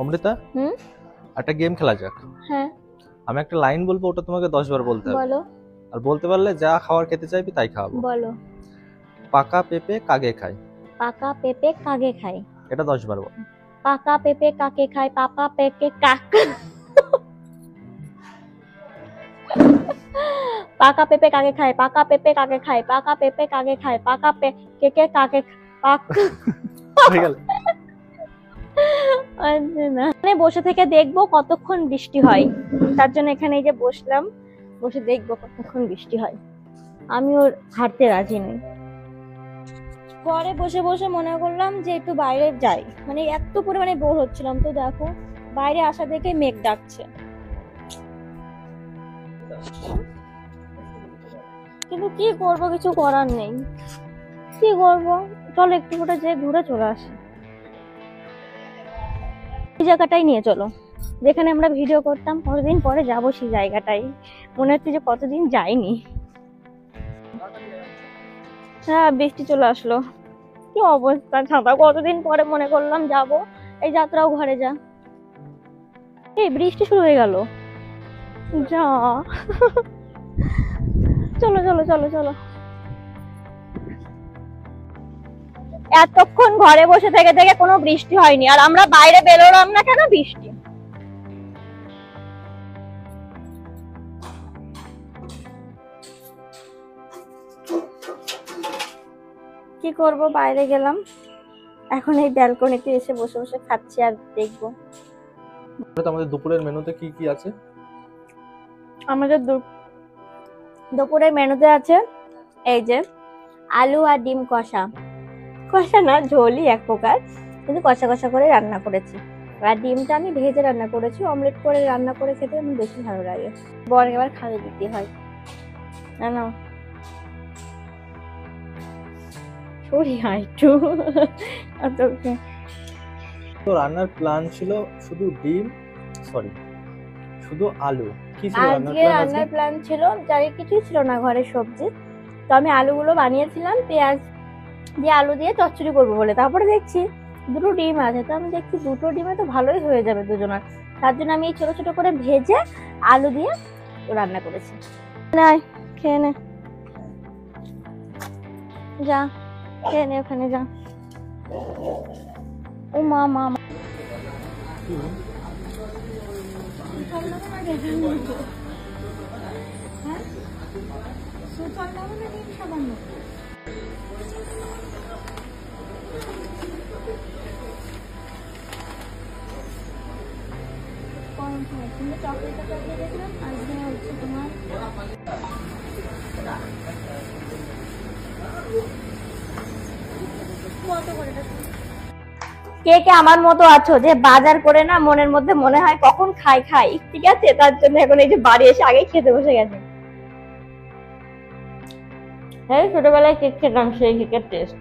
অমৃতা, একটা গেম খেলা যাক। হ্যাঁ, আমি একটা লাইন বলবো, ওটা তোমাকে 10 বার বলতে হবে। বলো। আর বলতে পারলে যা খাবার খেতে চাইবি তাই খাওয়াবো। বলো। পাকা পেঁপে কাকে খায়? পাকা পেঁপে কাকে খায়? এটা 10 বার বল। পাকা পেঁপে কাকে খায়? পাকা পেঁপে পাকা পেঁপে কাকে খায়? পাকা পেঁপে কাকে খায়? পাকা পেঁপে কাকে খায়? পাকা পেঁপে কাকে হয়ে গেল। এখানে বসে থেকে দেখবো কতক্ষণ বৃষ্টি হয়। তার জন্য এখানে এই যে বসলাম, বসে দেখবো কতক্ষণ বৃষ্টি হয়। আমি ওর হাঁটতে রাজি নই। ঘরে বসে বসে মনে করলাম যে একটু বাইরে যাই, মানে এত পরিমাণে বোর হচ্ছিলাম। তো দেখো বাইরে আসা দেখে মেঘ ডাকছে, কিন্তু কি করব, কিছু করার নেই। কি করব, চলো একটু ফোটা যে ঘুরে চলে আসি। এই জায়গাটাই নিয়ে চলো, যেখানে আমরা ভিডিও করতাম। কতদিন পরে যাবো সেই জায়গাটাই, মনে হচ্ছে যে কতদিন যাইনি। হ্যাঁ, বৃষ্টি চলে আসলো। কি অবস্থা, ছাতা কতদিন পরে মনে করলাম যাব। এই যাত্রাও ঘরে যা, এই বৃষ্টি শুরু হয়ে গেল। যা চলো চলো চলো চলো। এতক্ষণ ঘরে বসে থেকে থেকে কোনো বৃষ্টি হয়নি, আর আমরা বাইরে বেরোলাম না কেন? বৃষ্টি। কি করব, বাইরে গেলাম, এখন এই ব্যালকনিতে এসে বসে বসে খাচ্ছি আর দেখবো। আমাদের দুপুরের মেনুতে কি কি আছে? আমাদের দুপুরের মেনুতে আছে এই যে আলু আর ডিম কষা। কষা না, ঝোলই এক প্রকার, কিন্তু কষা কষা করে রান্না করেছি। আর ডিমটা আমি ভেজে রান্না করেছি, অমলেট করে রান্না করে খেতে আমার বেশি ভালো লাগে। বর এবার খাওয়া দিতে হয় না না, সরি একটু। তো রান্নার প্ল্যান ছিল শুধু ডিম, সরি শুধু আলু। কি ছিল আজকে রান্নার প্ল্যান ছিল, যাই কিছুই ছিল না ঘরে সবজি। তো আমি আলুগুলো বানিয়েছিলাম পেঁয়াজ দিয়ে, আলু দিয়ে চচ্চড়ি করবো বলে। তারপরে দেখছি দুটো ডিম আছে, তো আমি দেখছি দুটো ডিমে তো ভালোই হয়ে যাবে দুজনের। তার জন্য আমি ছোট ছোট করে ভেজে আলু দিয়ে রান্না করেছি। নাই, খেয়ে নে, যা খেয়ে নে, ওখানে যা। ও মা মা কে কে আমার মতো আছো যে বাজার করে না মনের মধ্যে মনে হয় কখন খাই খাই, ঠিক আছে? তার জন্য এখন এই যে বাড়ি এসে আগে খেতে বসে গেছে। হ্যাঁ, ছোটবেলায় কেক খেতাম, সেই কেকের টেস্ট।